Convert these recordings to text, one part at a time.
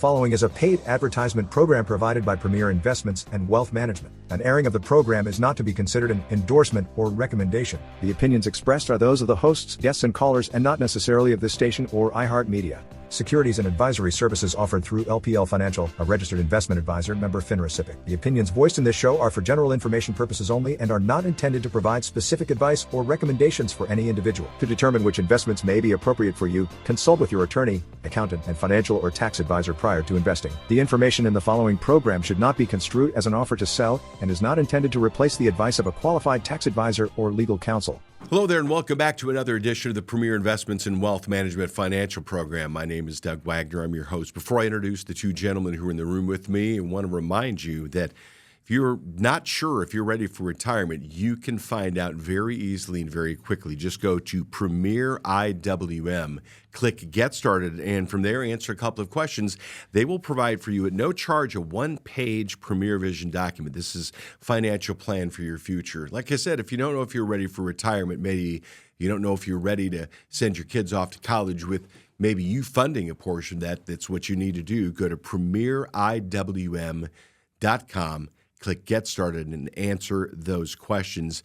following is a paid advertisement program provided by Premier Investments and Wealth Management. An airing of the program is not to be considered an endorsement or recommendation. The opinions expressed are those of the hosts, guests, and callers, and not necessarily of this station or iHeartMedia. Securities and advisory services offered through LPL Financial, a registered investment advisor, member FINRA SIPC. The opinions voiced in this show are for general information purposes only and are not intended to provide specific advice or recommendations for any individual. To determine which investments may be appropriate for you, consult with your attorney, accountant, and financial or tax advisor prior to investing. The information in the following program should not be construed as an offer to sell and is not intended to replace the advice of a qualified tax advisor or legal counsel. Hello there, and welcome back to another edition of the Premier Investments and Wealth Management Financial Program. My name is Doug Wagner. I'm your host. Before I introduce the two gentlemen who are in the room with me, I want to remind you that if you're not sure if you're ready for retirement, you can find out very easily and very quickly. Just go to Premier IWM, click Get Started, and from there answer a couple of questions. They will provide for you at no charge a one-page Premier Vision document. This is financial plan for your future. Like I said, if you don't know if you're ready for retirement, maybe you don't know if you're ready to send your kids off to college with maybe you funding a portion of that's what you need to do. Go to premieriwm.com. Click Get Started and answer those questions.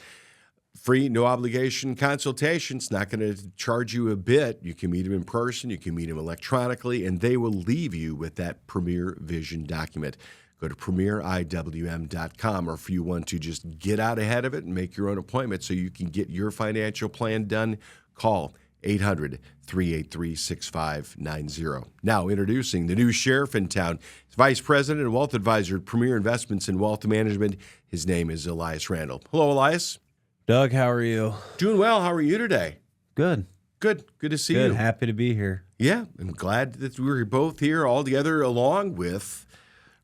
Free, no obligation consultation. It's not going to charge you a bit. You can meet them in person. You can meet them electronically, and they will leave you with that Premier Vision document. Go to premieriwm.com, or if you want to just get out ahead of it and make your own appointment so you can get your financial plan done, call 800-383-6590. Now introducing the new sheriff in town. He's Vice President and Wealth Advisor at Premier Investments and Wealth Management. His name is Elias Randall. Hello, Elias. Doug, how are you? Doing well. How are you today? Good. Good to see Good. you. Happy to be here. Yeah, I'm glad that we're both here all together along with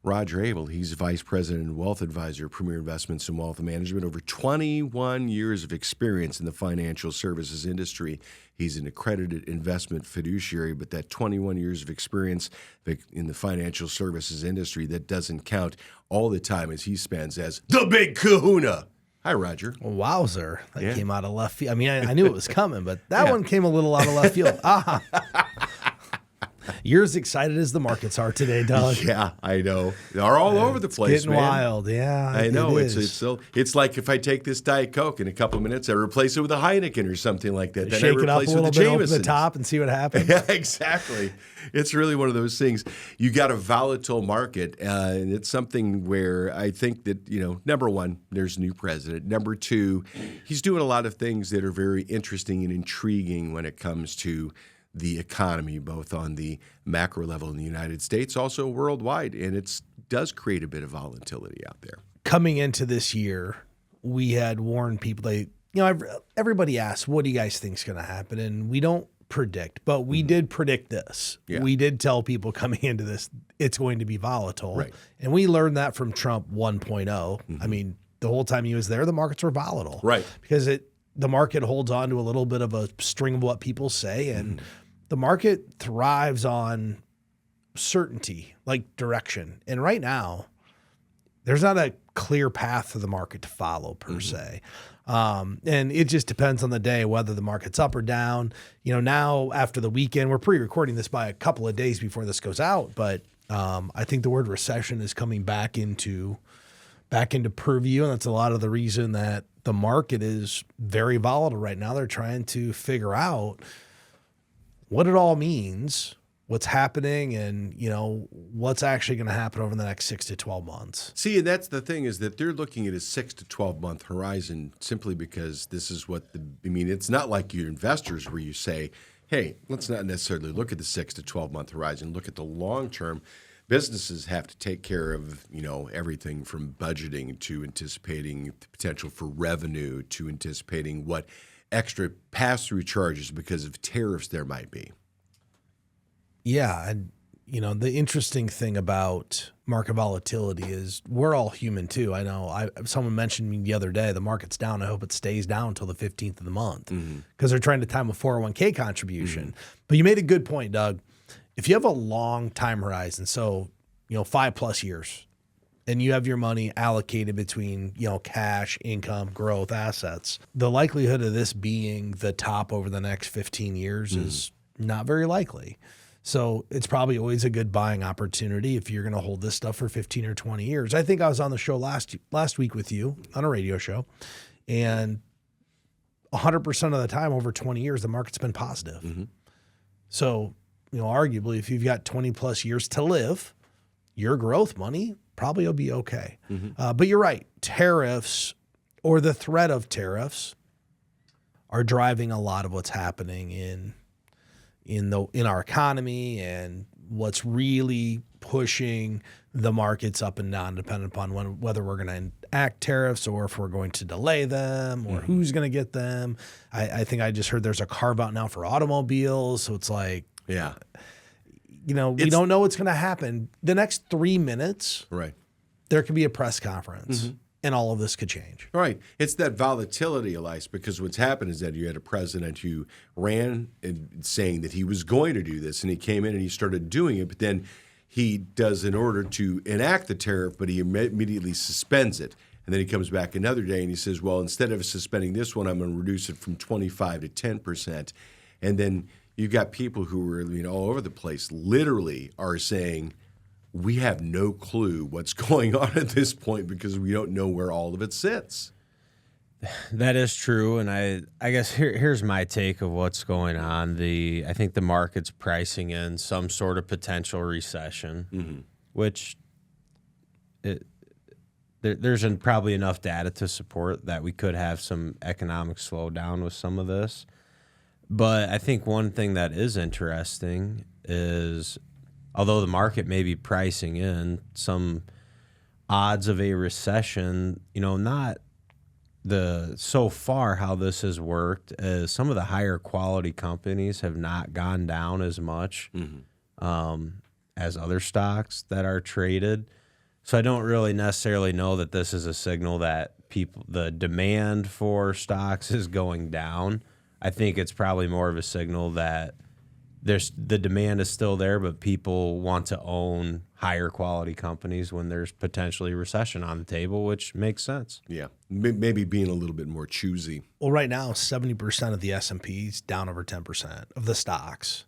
Roger Abel. He's Vice President and Wealth Advisor at Premier Investments and Wealth Management. Over 21 years of experience in the financial services industry. He's an accredited investment fiduciary, but that 21 years of experience in the financial services industry, that doesn't count all the time as he spends as the big kahuna. Hi, Roger. Wowzer. That came out of left field. I mean, I knew it was coming, but that one came a little out of left field. You're as excited as the markets are today, Doug. Yeah, I know. They're all over the place, getting wild. Yeah, I know. It's like if I take this Diet Coke in a couple of minutes, I replace it with a Heineken or something like that. Then shake I it up a replace little with bit, the open the Jamesons. top, and see what happens. Yeah, exactly. It's really one of those things. You got a volatile market, and it's something where I think that, number one, there's a new president. Number two, he's doing a lot of things that are very interesting and intriguing when it comes to the economy, both on the macro level in the United States, also worldwide, and it does create a bit of volatility out there. Coming into this year, we had warned people. Everybody asks, "What do you guys think is going to happen?" And we don't predict, but we did predict this. Yeah. We did tell people coming into this, it's going to be volatile, right. And we learned that from Trump 1.0. I mean, the whole time he was there, the markets were volatile, right? Because the market holds on to a little bit of a string of what people say, and the market thrives on certainty, like direction. And right now, there's not a clear path for the market to follow per se. And it just depends on the day, whether the market's up or down. Now after the weekend, we're pre-recording this by a couple of days before this goes out, but I think the word recession is coming back into purview. And that's a lot of the reason that the market is very volatile right now. They're trying to figure out what it all means, what's happening, and what's actually going to happen over the next 6 to 12 months. See, and that's the thing, is that they're looking at a 6 to 12 month horizon simply because this is what it's not like your investors where you say, hey, let's not necessarily look at the 6 to 12 month horizon, look at the long term. Businesses have to take care of, everything from budgeting to anticipating the potential for revenue to anticipating what extra pass-through charges because of tariffs there might be. Yeah, and the interesting thing about market volatility is we're all human too. I know someone mentioned me the other day, the market's down. I hope it stays down until the 15th of the month because they're trying to time a 401k contribution. But you made a good point, Doug. If you have a long time horizon, so 5+ years, and you have your money allocated between, cash, income, growth, assets, the likelihood of this being the top over the next 15 years is not very likely. So it's probably always a good buying opportunity if you're going to hold this stuff for 15 or 20 years. I think I was on the show last week with you on a radio show, and 100% of the time over 20 years, the market's been positive. Mm-hmm. So, arguably, if you've got 20 plus years to live, your growth money probably will be okay. Mm-hmm. But you're right. Tariffs or the threat of tariffs are driving a lot of what's happening in our economy, and what's really pushing the markets up and down, depending upon whether we're going to enact tariffs or if we're going to delay them or who's going to get them. I think I just heard there's a carve out now for automobiles. So it's like, Yeah. we don't know what's going to happen. The next 3 minutes, Right. there could be a press conference and all of this could change. Right. It's that volatility, Elias, because what's happened is that you had a president who ran saying that he was going to do this, and he came in and he started doing it, but then he does in order to enact the tariff, but he immediately suspends it. And then he comes back another day and he says, well, instead of suspending this one, I'm going to reduce it from 25 to 10%. And then you've got people who are all over the place, literally are saying, we have no clue what's going on at this point because we don't know where all of it sits. That is true, and I guess here's my take of what's going on. I think the market's pricing in some sort of potential recession, which there's probably enough data to support that we could have some economic slowdown with some of this. But I think one thing that is interesting is, although the market may be pricing in some odds of a recession, not so far how this has worked is some of the higher quality companies have not gone down as much as other stocks that are traded. So I don't really necessarily know that this is a signal that the demand for stocks is going down. I think it's probably more of a signal that the demand is still there, but people want to own higher quality companies when there's potentially recession on the table, which makes sense. Yeah, maybe being a little bit more choosy. Well, right now, 70% of the S&P's down over 10% of the stocks,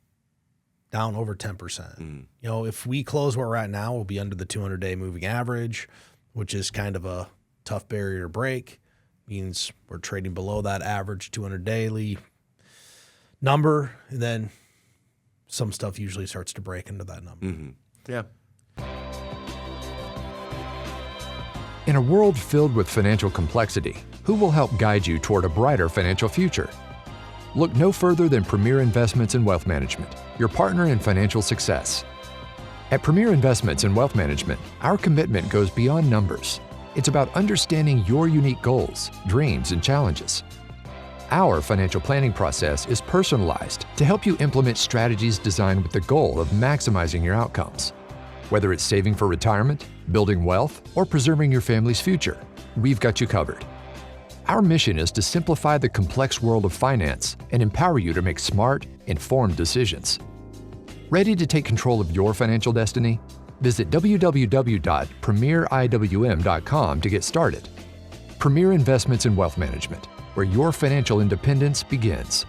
down over 10%. If we close where we're at now, we'll be under the 200-day moving average, which is kind of a tough barrier to break. Means we're trading below that average 200 daily number, and then some stuff usually starts to break into that number. Yeah. In a world filled with financial complexity, who will help guide you toward a brighter financial future? Look no further than Premier Investments and Wealth Management, your partner in financial success. At Premier Investments and Wealth Management, our commitment goes beyond numbers. It's about understanding your unique goals, dreams, and challenges. Our financial planning process is personalized to help you implement strategies designed with the goal of maximizing your outcomes. Whether it's saving for retirement, building wealth, or preserving your family's future, we've got you covered. Our mission is to simplify the complex world of finance and empower you to make smart, informed decisions. Ready to take control of your financial destiny? Visit www.premieriwm.com to get started. Premier Investments and Wealth Management, where your financial independence begins.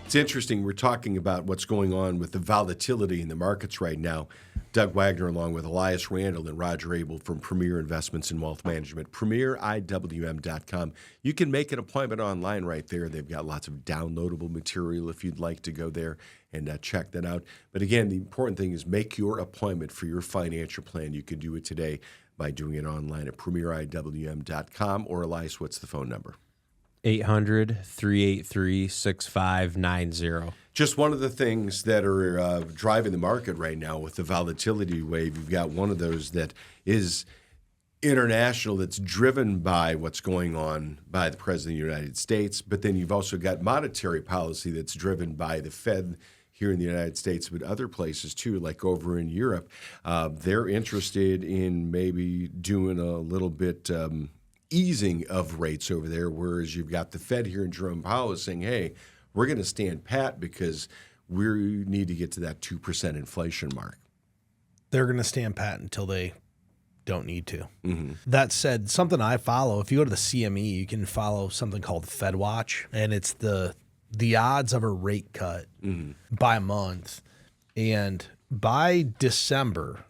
It's interesting. We're talking about what's going on with the volatility in the markets right now. Doug Wagner, along with Elias Randall and Roger Abel from Premier Investments and Wealth Management, premieriwm.com. You can make an appointment online right there. They've got lots of downloadable material if you'd like to go there and check that out. But again, the important thing is make your appointment for your financial plan. You can do it today by doing it online at premieriwm.com. Or Elias, what's the phone number? 800-383-6590. Just one of the things that are driving the market right now with the volatility wave, you've got one of those that is international, that's driven by what's going on by the President of the United States, but then you've also got monetary policy that's driven by the Fed here in the United States, but other places too, like over in Europe. They're interested in maybe doing a little bit easing of rates over there, whereas you've got the Fed here in Jerome Powell saying, hey, we're going to stand pat because we need to get to that 2% inflation mark. They're going to stand pat until they don't need to. That said, something I follow, if you go to the CME, you can follow something called Fed Watch, and it's the odds of a rate cut by month. And by December,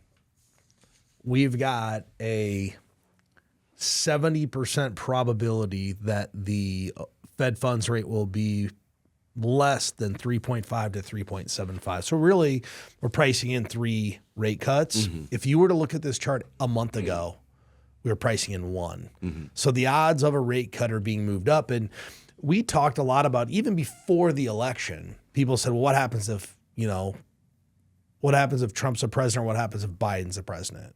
we've got a 70% probability that the Fed funds rate will be less than 3.5 to 3.75. So really, we're pricing in 3 rate cuts. If you were to look at this chart a month ago, we were pricing in 1. So the odds of a rate cut are being moved up. And we talked a lot about, even before the election, people said, well, what happens if, what happens if Trump's a president, or what happens if Biden's a president?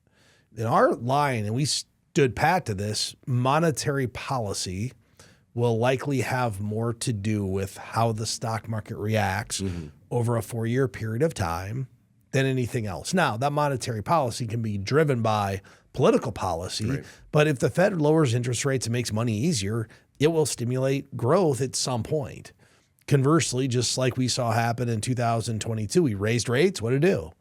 In our line, and we stood pat to this, monetary policy will likely have more to do with how the stock market reacts over a 4-year period of time than anything else. Now, that monetary policy can be driven by political policy, but if the Fed lowers interest rates and makes money easier, it will stimulate growth at some point. Conversely, just like we saw happen in 2022, we raised rates. What did it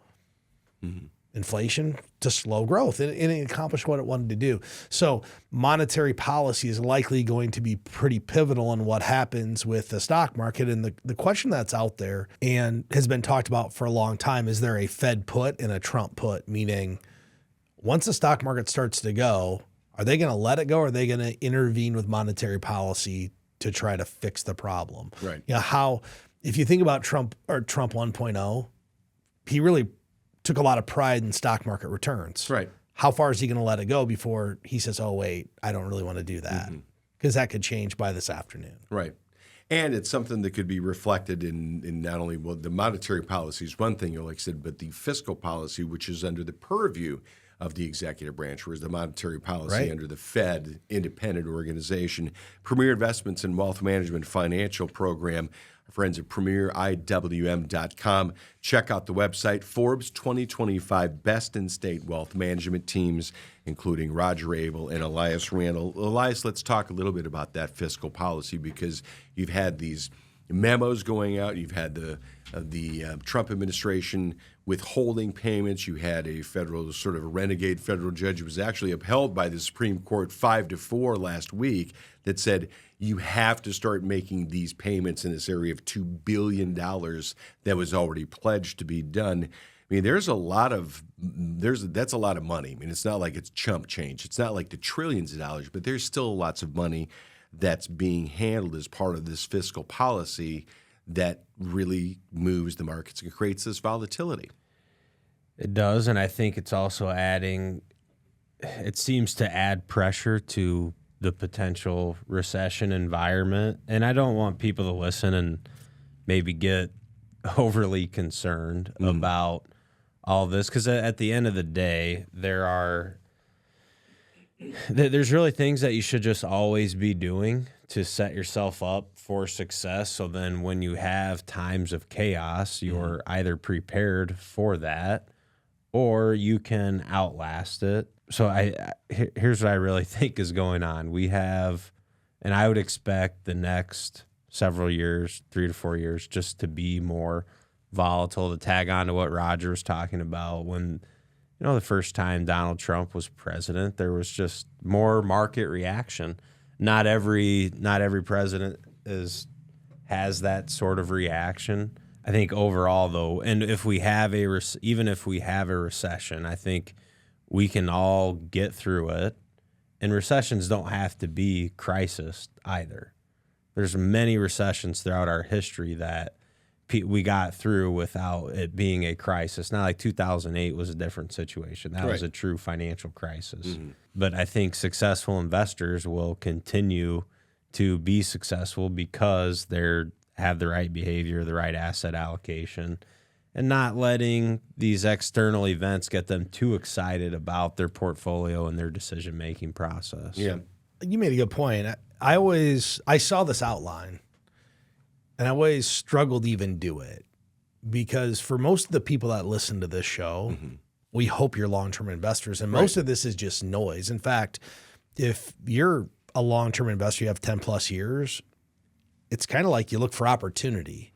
do? Inflation to slow growth, and it accomplished what it wanted to do. So monetary policy is likely going to be pretty pivotal in what happens with the stock market. And the question that's out there and has been talked about for a long time, is there a Fed put and a Trump put? Meaning, once the stock market starts to go, are they going to let it go, or are they going to intervene with monetary policy to try to fix the problem? Right. If you think about Trump 1.0, he really took a lot of pride in stock market returns. Right. How far is he going to let it go before he says, oh, wait, I don't really want to do that? Because that could change by this afternoon. Right. And it's something that could be reflected in not only the monetary policy is one thing, like I said, but the fiscal policy, which is under the purview of the executive branch, whereas the monetary policy under the Fed, independent organization. Premier Investments and Wealth Management Financial Program. Our friends at PremierIWM.com. Check out the website. Forbes 2025 Best in State Wealth Management Teams, including Roger Abel and Elias Randall. Elias, let's talk a little bit about that fiscal policy, because you've had these memos going out. You've had the Trump administration withholding payments. You had a federal, sort of a renegade federal judge who was actually upheld by the Supreme Court 5-4 last week that said you have to start making these payments in this area of $2 billion that was already pledged to be done. I mean, that's a lot of money. I mean, it's not like it's chump change. It's not like the trillions of dollars, but there's still lots of money that's being handled as part of this fiscal policy that really moves the markets and creates this volatility. It does, and I think it's also it seems to add pressure to the potential recession environment. And I don't want people to listen and maybe get overly concerned about all this, because at the end of the day, there's really things that you should just always be doing to set yourself up for success. So then when you have times of chaos, you're either prepared for that or you can outlast it. So here's what I really think is going on. We have, and I would expect the next several years, 3 to 4 years, just to be more volatile, to tag on to what Roger was talking about. When, the first time Donald Trump was president, there was just more market reaction. Not every president has that sort of reaction. I think overall, though, and if we have even if we have a recession, I think we can all get through it. And recessions don't have to be crisis either. There's many recessions throughout our history that we got through without it being a crisis. Not like 2008 was a different situation. That was a true financial crisis. But I think successful investors will continue to be successful because they have the right behavior, the right asset allocation, and not letting these external events get them too excited about their portfolio and their decision-making process. Yeah. You made a good point. I saw this outline, and I always struggled to even do it, because for most of the people that listen to this show, we hope you're long-term investors, and most of this is just noise. In fact, if you're a long-term investor, you have 10 plus years, it's kind of like you look for opportunity.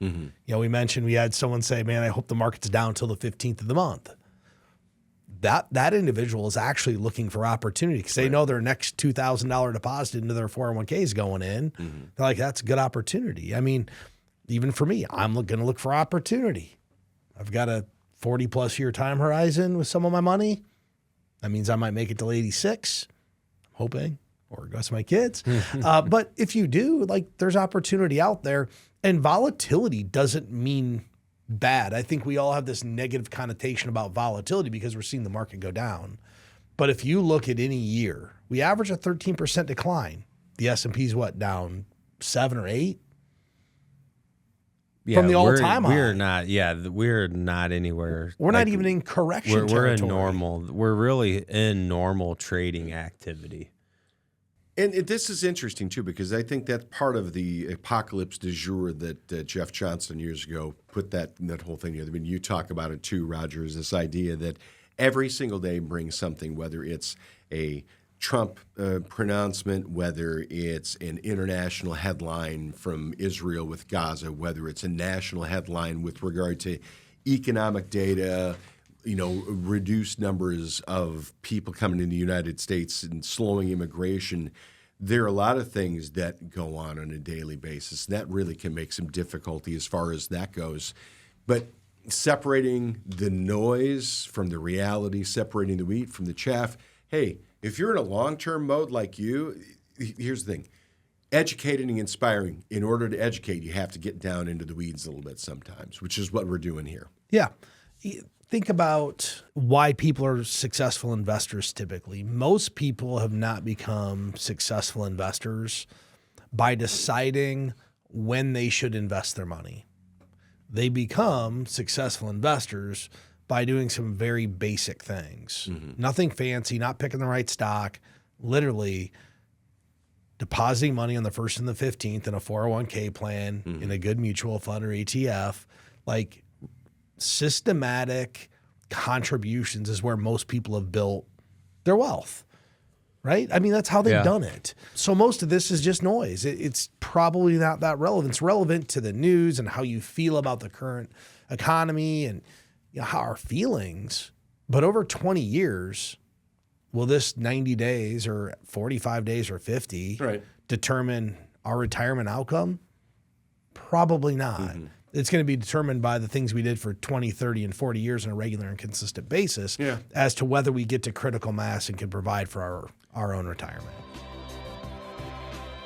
We mentioned we had someone say, man, I hope the market's down until the 15th of the month. That individual is actually looking for opportunity because they know their next $2,000 deposit into their 401k is going in. They're like, that's a good opportunity. I mean, even for me, I'm going to look for opportunity. I've got a 40 plus year time horizon with some of my money. That means I might make it till 86, I'm hoping, or the rest of my kids. But if you do, like, there's opportunity out there, and volatility doesn't mean bad. I think we all have this negative connotation about volatility because we're seeing the market go down. But if you look at any year, we average a 13% decline. The S&P's what, down 7 or 8? From the all-time high. We're not anywhere. We're not even in correction We're in territory. normal. We're really in normal trading activity. And this is interesting, too, because I think that's part of the apocalypse du jour that Jeff Johnson years ago put that whole thing together. I mean, you talk about it, too, Roger, is this idea that every single day brings something, whether it's a Trump pronouncement, whether it's an international headline from Israel with Gaza, whether it's a national headline with regard to economic data, reduced numbers of people coming into the United States and slowing immigration. There are a lot of things that go on a daily basis. That really can make some difficulty as far as that goes. But separating the noise from the reality, separating the wheat from the chaff, hey, if you're in a long-term mode like you, here's the thing. Educating and inspiring. In order to educate, you have to get down into the weeds a little bit sometimes, which is what we're doing here. Yeah. Think about why people are successful investors typically. Most people have not become successful investors by deciding when they should invest their money. They become successful investors by doing some very basic things. Nothing fancy, not picking the right stock, literally depositing money on the 1st and the 15th in a 401k plan, in a good mutual fund or ETF. Like, systematic contributions is where most people have built their wealth, right? I mean, that's how they've done it. So most of this is just noise. It's probably not that relevant. It's relevant to the news and how you feel about the current economy and how our feelings. But over 20 years, will this 90 days or 45 days or 50 determine our retirement outcome? Probably not. It's going to be determined by the things we did for 20, 30, and 40 years on a regular and consistent basis as to whether we get to critical mass and can provide for our own retirement.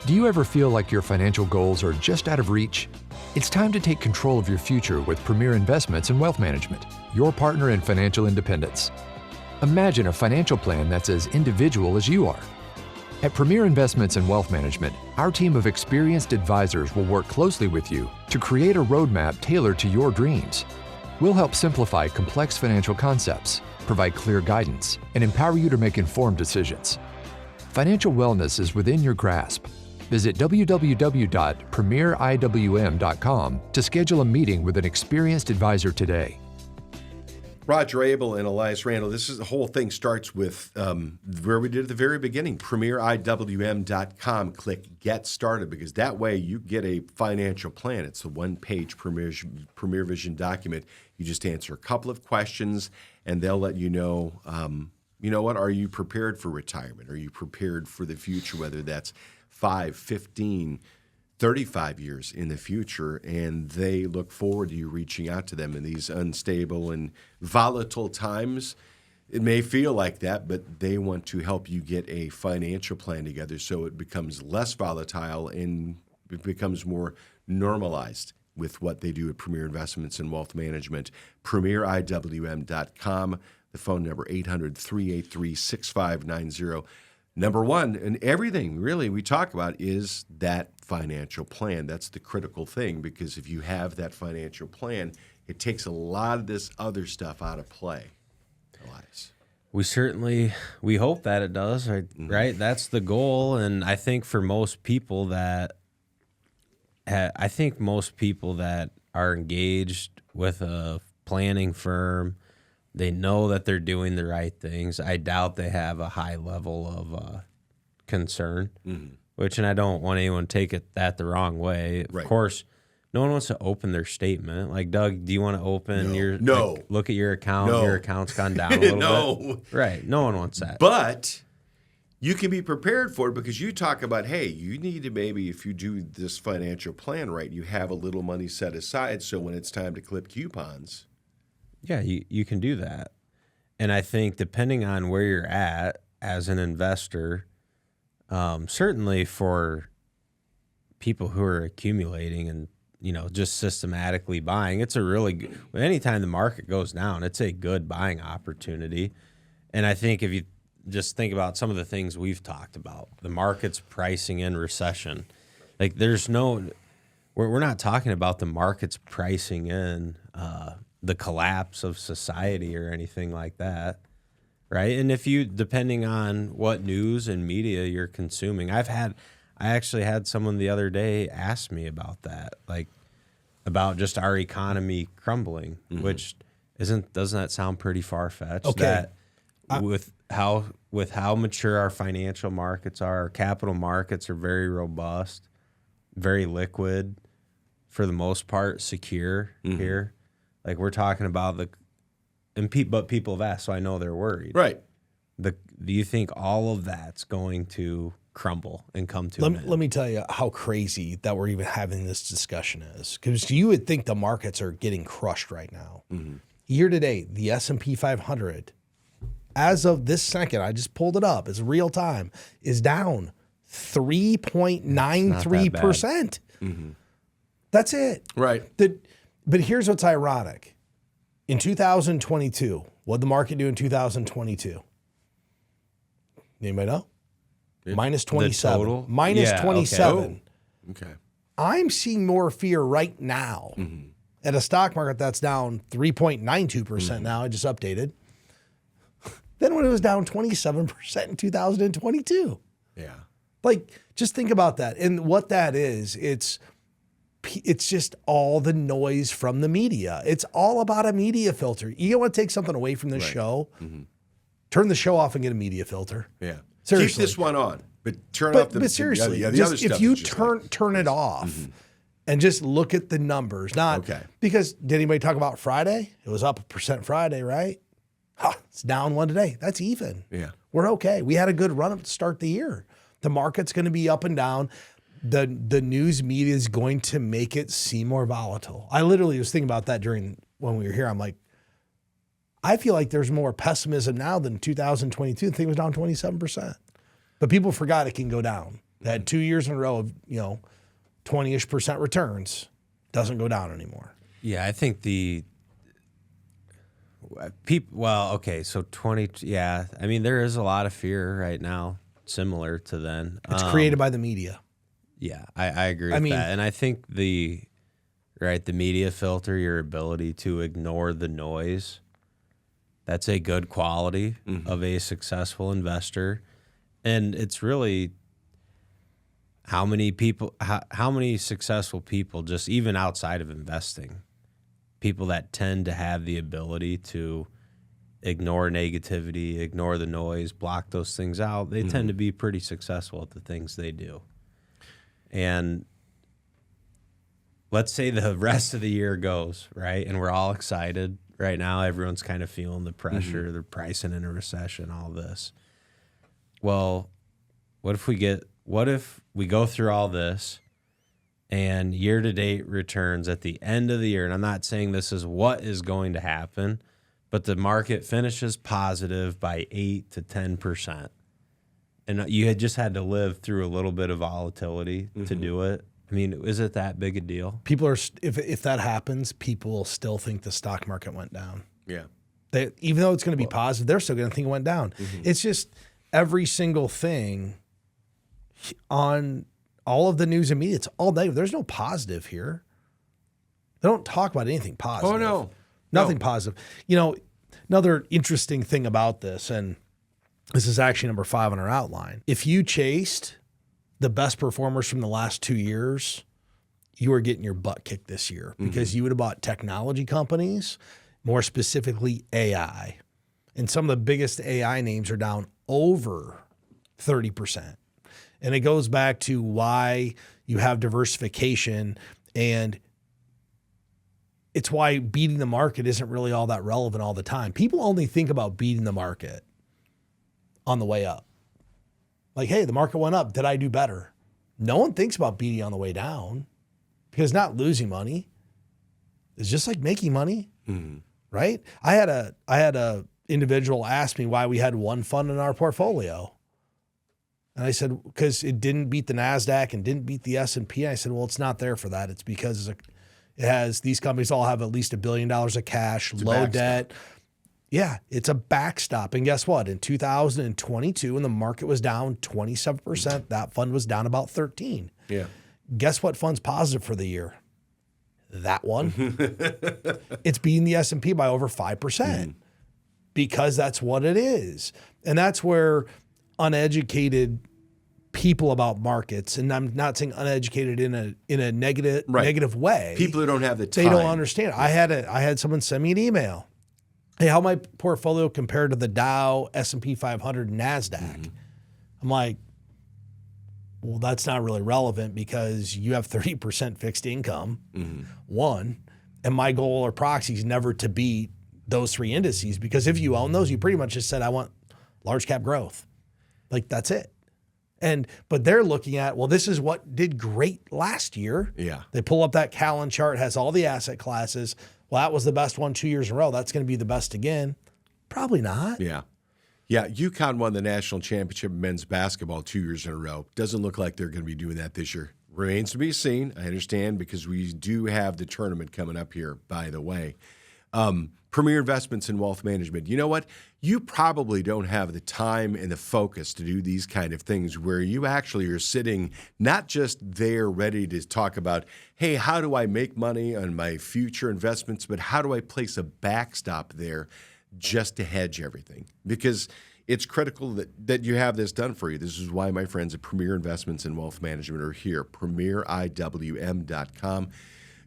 Do you ever feel like your financial goals are just out of reach? It's time to take control of your future with Premier Investments and Wealth Management, your partner in financial independence. Imagine a financial plan that's as individual as you are. At Premier Investments and Wealth Management, our team of experienced advisors will work closely with you to create a roadmap tailored to your dreams. We'll help simplify complex financial concepts, provide clear guidance, and empower you to make informed decisions. Financial wellness is within your grasp. Visit www.premieriwm.com to schedule a meeting with an experienced advisor today. Roger Abel and Elias Randall, the whole thing starts with where we did at the very beginning, premieriwm.com. Click Get Started, because that way you get a financial plan. It's a one-page Premier Vision document. You just answer a couple of questions, and they'll let you know, are you prepared for retirement? Are you prepared for the future, whether that's 5, 15, 35 years in the future, and they look forward to you reaching out to them in these unstable and volatile times. It may feel like that, but they want to help you get a financial plan together so it becomes less volatile and it becomes more normalized with what they do at Premier Investments and Wealth Management. PremierIWM.com, the phone number 800-383-6590. Number one, and everything really we talk about is that financial plan. That's the critical thing, because if you have that financial plan, it takes a lot of this other stuff out of play. Elias. We hope that it does, right? That's the goal. And I think for most people that are engaged with a planning firm, they know that they're doing the right things. I doubt they have a high level of concern, and I don't want anyone to take that the wrong way. Of course, no one wants to open their statement. Like, Doug, do you want to open look at your account? No. Your account's gone down a little bit. Right. No one wants that. But you can be prepared for it, because you talk about, hey, you need to maybe, if you do this financial plan right, you have a little money set aside so when it's time to clip coupons, Yeah, you can do that. And I think depending on where you're at as an investor, certainly for people who are accumulating and, just systematically buying, it's a really good, anytime the market goes down, it's a good buying opportunity. And I think if you just think about some of the things we've talked about, the market's pricing in recession, like we're not talking about the market's pricing in the collapse of society or anything like that, right? And depending on what news and media you're consuming, I actually had someone the other day ask me about that, like about just our economy crumbling, which doesn't that sound pretty far-fetched? Okay. That with how mature our financial markets are, our capital markets are very robust, very liquid, for the most part, secure here. Like we're talking about but people have asked, so I know they're worried. Right. Do you think all of that's going to crumble and come to an end? Let me tell you how crazy that we're even having this discussion is, because you would think the markets are getting crushed right now. Year to date, the S&P 500, as of this second, I just pulled it up, it's real time, is down 3.93%. That's it. Right. But here's what's ironic. In 2022, what did the market do in 2022? Anybody know? Minus 27. total? Minus Yeah, 27. Okay. I'm seeing more fear right now at a stock market that's down 3.92% now. I just updated. Than when it was down 27% in 2022. Yeah. Like, just think about that. And what that is, it's just all the noise from the media. It's all about a media filter. You want to take something away from this show, turn the show off and get a media filter. Yeah. Seriously. Keep this one on, but turn off the But seriously, the other just, stuff if you is just like- turn it off and just look at the numbers, because did anybody talk about Friday? It was up 1% Friday, right? It's down 1 today. That's even. Yeah. We're okay. We had a good run up to start the year. The market's going to be up and down. The news media is going to make it seem more volatile. I literally was thinking about that when we were here. I'm like, I feel like there's more pessimism now than 2022. The thing was down 27%. But people forgot it can go down. They had 2 years in a row of, 20-ish% returns. Doesn't go down anymore. Yeah, I think so 20, yeah. I mean, there is a lot of fear right now, similar to then. It's created by the media. Yeah, I agree with that. And I think the media filter, your ability to ignore the noise, that's a good quality of a successful investor. And it's really how many successful people, just even outside of investing, people that tend to have the ability to ignore negativity, ignore the noise, block those things out, they tend to be pretty successful at the things they do. And let's say the rest of the year goes, right? And we're all excited right now. Everyone's kind of feeling the pressure. They're pricing in a recession, all this. Well, what if we go through all this and year-to-date returns at the end of the year, and I'm not saying this is what is going to happen, but the market finishes positive by 8 to 10%. And you had just had to live through a little bit of volatility to do it. I mean, is it that big a deal? People are, if that happens, people will still think the stock market went down. Yeah. Even though it's going to be positive, they're still going to think it went down. It's just every single thing on all of the news and media, it's all negative. There's no positive here. They don't talk about anything positive. Oh, no. Nothing positive. Another interesting thing about this, and this is actually number 5 on our outline. If you chased the best performers from the last 2 years, you are getting your butt kicked this year because you would have bought technology companies, more specifically AI. And some of the biggest AI names are down over 30%. And it goes back to why you have diversification, and it's why beating the market isn't really all that relevant all the time. People only think about beating the market on the way up. Like, hey, the market went up. Did I do better? No one thinks about beating on the way down, because not losing money is just like making money, right? I had a individual ask me why we had one fund in our portfolio. And I said, because it didn't beat the NASDAQ and didn't beat the S&P. I said, well, it's not there for that. It's because it has, these companies all have at least $1 billion of cash, low debt. Yeah, it's a backstop. And guess what? In 2022, when the market was down 27%, that fund was down about 13%. Yeah. Guess what fund's positive for the year? That one. It's beating the S&P by over 5% because that's what it is. And that's where uneducated people about markets, and I'm not saying uneducated in a negative way. People who don't have the time. They don't understand. I had someone send me an email. Hey, how my portfolio compared to the Dow, S&P 500, NASDAQ? I'm like, well, that's not really relevant because you have 30% fixed income, one, and my goal or proxy is never to beat those three indices, because if you own those, you pretty much just said, I want large cap growth. Like, that's it. But they're looking at, well, this is what did great last year. Yeah. They pull up that Callan chart, has all the asset classes. Well, that was the best one 2 years in a row. That's going to be the best again. Probably not. Yeah. Yeah, UConn won the national championship in men's basketball 2 years in a row. Doesn't look like they're going to be doing that this year. Remains to be seen. I understand, because we do have the tournament coming up here, by the way. Premier Investments in Wealth Management. You know what? You probably don't have the time and the focus to do these kind of things where you actually are sitting not just there ready to talk about, hey, how do I make money on my future investments, but how do I place a backstop there just to hedge everything? Because it's critical that you have this done for you. This is why my friends at Premier Investments in Wealth Management are here, premieriwm.com.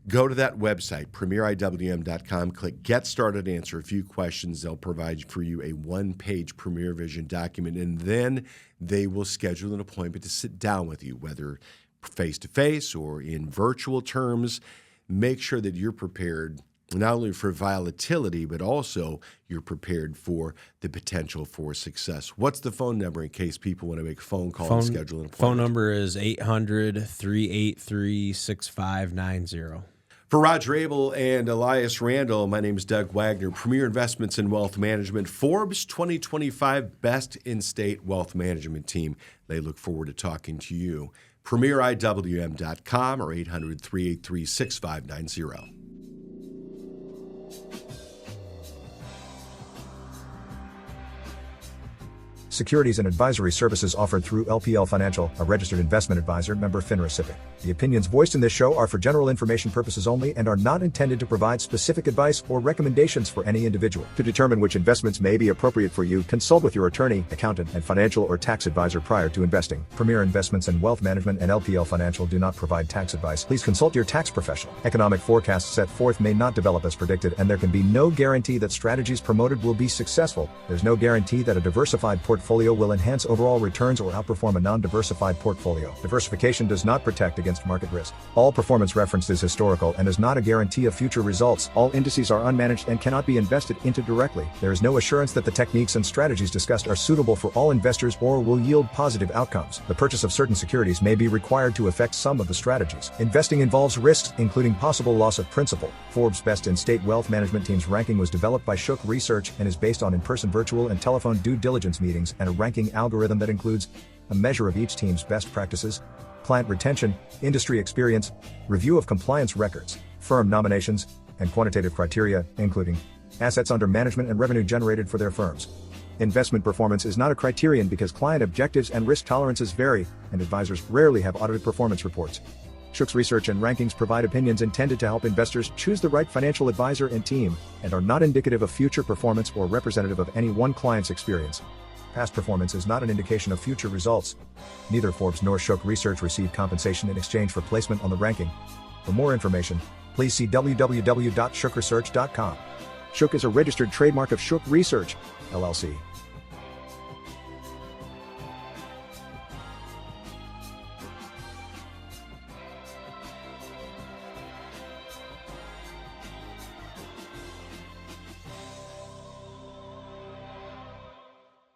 Go to that website, premieriwm.com, click Get Started, answer a few questions. They'll provide for you a one-page Premier Vision document, and then they will schedule an appointment to sit down with you, whether face-to-face or in virtual terms. Make sure that you're prepared not only for volatility, but also you're prepared for the potential for success. What's the phone number in case people want to make a phone call and schedule an appointment? Phone number is 800-383-6590. For Roger Abel and Elias Randall, my name is Doug Wagner, Premier Investments in Wealth Management, Forbes 2025 Best in State Wealth Management Team. They look forward to talking to you. PremierIWM.com or 800-383-6590. Securities and advisory services offered through LPL Financial, a registered investment advisor, member FINRA SIPC. The opinions voiced in this show are for general information purposes only and are not intended to provide specific advice or recommendations for any individual. To determine which investments may be appropriate for you, consult with your attorney, accountant, and financial or tax advisor prior to investing. Premier Investments and Wealth Management and LPL Financial do not provide tax advice. Please consult your tax professional. Economic forecasts set forth may not develop as predicted, and there can be no guarantee that strategies promoted will be successful. There's no guarantee that a diversified portfolio will enhance overall returns or outperform a non-diversified portfolio. Diversification does not protect against market risk. All performance referenced is historical and is not a guarantee of future results. All indices are unmanaged and cannot be invested into directly. There is no assurance that the techniques and strategies discussed are suitable for all investors or will yield positive outcomes. The purchase of certain securities may be required to affect some of the strategies. Investing involves risks, including possible loss of principal. Forbes Best in State Wealth Management Team's ranking was developed by Shook Research and is based on in-person, virtual, and telephone due diligence meetings and a ranking algorithm that includes a measure of each team's best practices, client retention, industry experience, review of compliance records, firm nominations, and quantitative criteria, including assets under management and revenue generated for their firms. Investment performance is not a criterion because client objectives and risk tolerances vary, and advisors rarely have audited performance reports. Shook's research and rankings provide opinions intended to help investors choose the right financial advisor and team, and are not indicative of future performance or representative of any one client's experience. Past performance is not an indication of future results. Neither Forbes nor Shook Research received compensation in exchange for placement on the ranking. For more information, please see www.shookresearch.com. Shook is a registered trademark of Shook Research, LLC.